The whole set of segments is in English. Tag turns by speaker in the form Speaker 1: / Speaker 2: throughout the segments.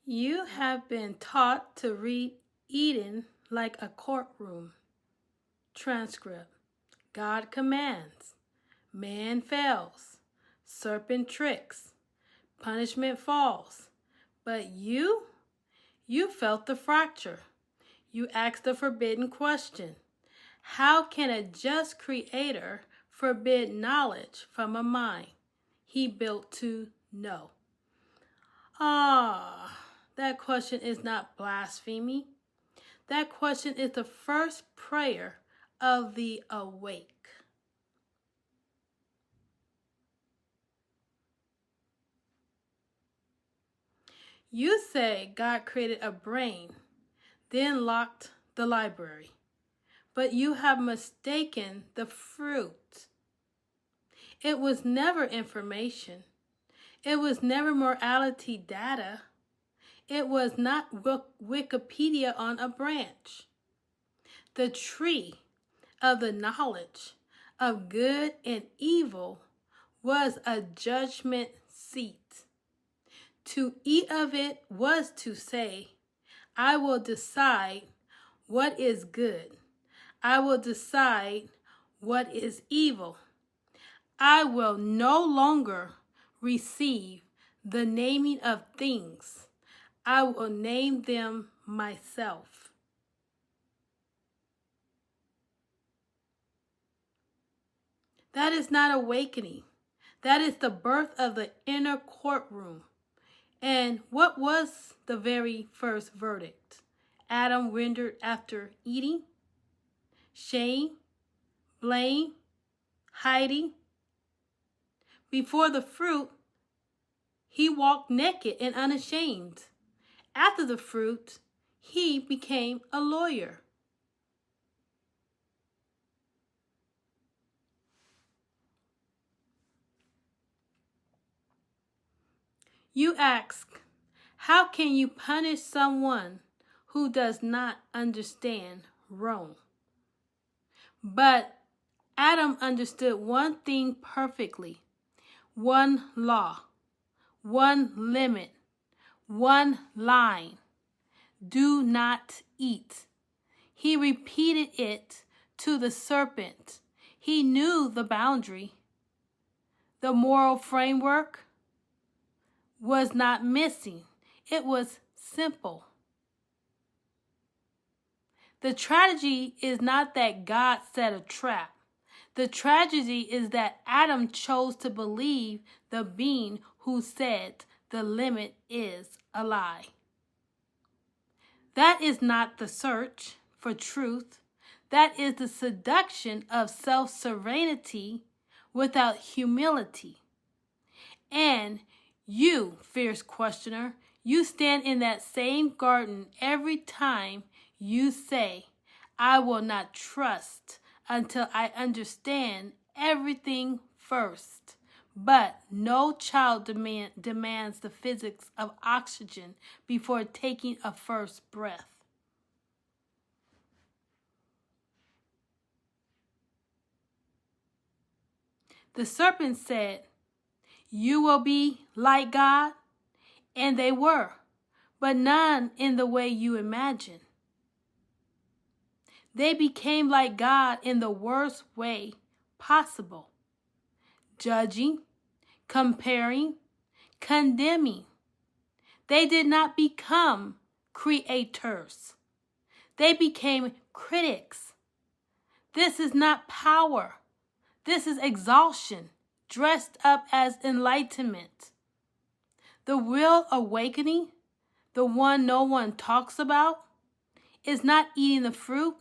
Speaker 1: You have been taught to read Eden like a courtroom transcript. God commands, man fails, serpent tricks, punishment falls. But you felt the fracture. You asked the forbidden question. How can a just creator forbid knowledge from a mind he built to know? That question is not blasphemy. That question is the first prayer of the awake. You say God created a brain, then locked the library. But you have mistaken the fruit. It was never information. It was never morality data. It was not Wikipedia on a branch. The tree of the knowledge of good and evil was a judgment seat. To eat of it was to say, I will decide what is good. I will decide what is evil. I will no longer receive the naming of things. I will name them myself. That is not awakening. That is the birth of the inner courtroom. And what was the very first verdict Adam rendered after eating? Shame, blame, hiding. Before the fruit, he walked naked and unashamed. After the fruit, he became a lawyer. You ask, how can you punish someone who does not understand wrong? But Adam understood one thing perfectly, one law, one limit, one line. Do not eat. He repeated it to the serpent. He knew the boundary. The moral framework was not missing. It was simple. The tragedy is not that God set a trap. The tragedy is that Adam chose to believe the being who said the limit is a lie. That is not the search for truth. That is the seduction of self-serenity without humility. And you, fierce questioner, you stand in that same garden every time you say, I will not trust until I understand everything first. But no child demands the physics of oxygen before taking a first breath. The serpent said, you will be like God, and they were, but none in the way you imagine. They became like God in the worst way possible, judging, comparing, condemning. They did not become creators. They became critics. This is not power. This is exhaustion dressed up as enlightenment. The real awakening, the one no one talks about, is not eating the fruit.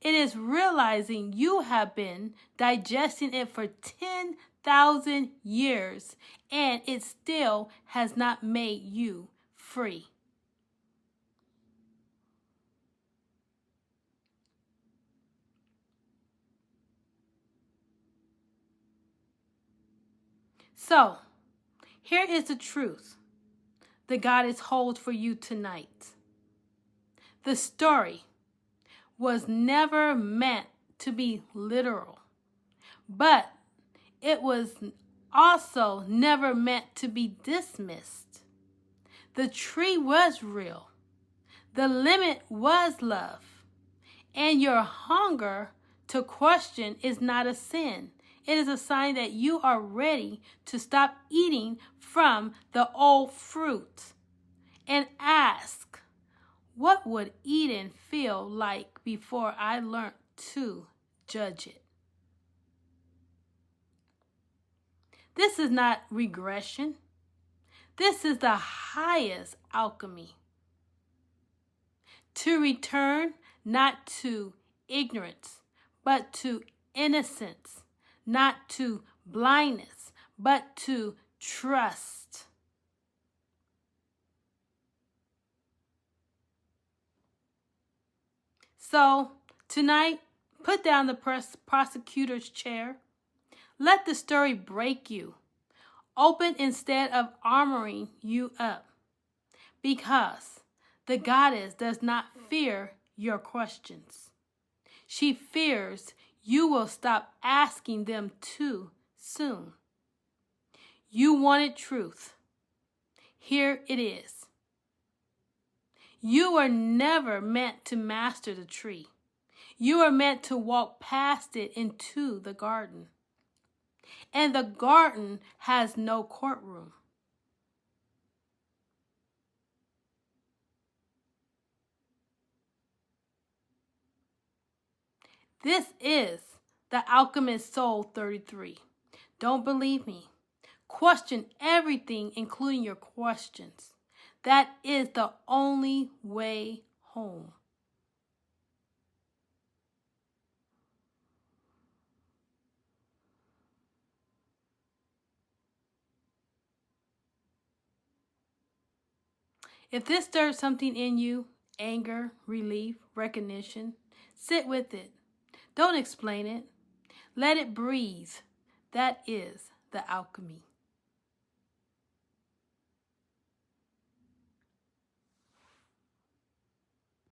Speaker 1: It is realizing you have been digesting it for 10,000 years and it still has not made you free. So, here is the truth the goddess holds for you tonight. The story was never meant to be literal, but it was also never meant to be dismissed. The tree was real. The limit was love. And your hunger to question is not a sin. It is a sign that you are ready to stop eating from the old fruit and ask, what would Eden feel like before I learned to judge it? This is not regression. This is the highest alchemy. To return not to ignorance, but to innocence, not to blindness, but to trust. So tonight, put down the prosecutor's chair. Let the story break you. Open instead of armoring you up. Because the goddess does not fear your questions. She fears you will stop asking them too soon. You wanted truth. Here it is. You were never meant to master the tree. You were meant to walk past it into the garden. And the garden has no courtroom. This is the Alchemist Soul 33. Don't believe me. Question everything, including your questions. That is the only way home. If this stirs something in you, anger, relief, recognition, sit with it. Don't explain it. Let it breathe. That is the alchemy.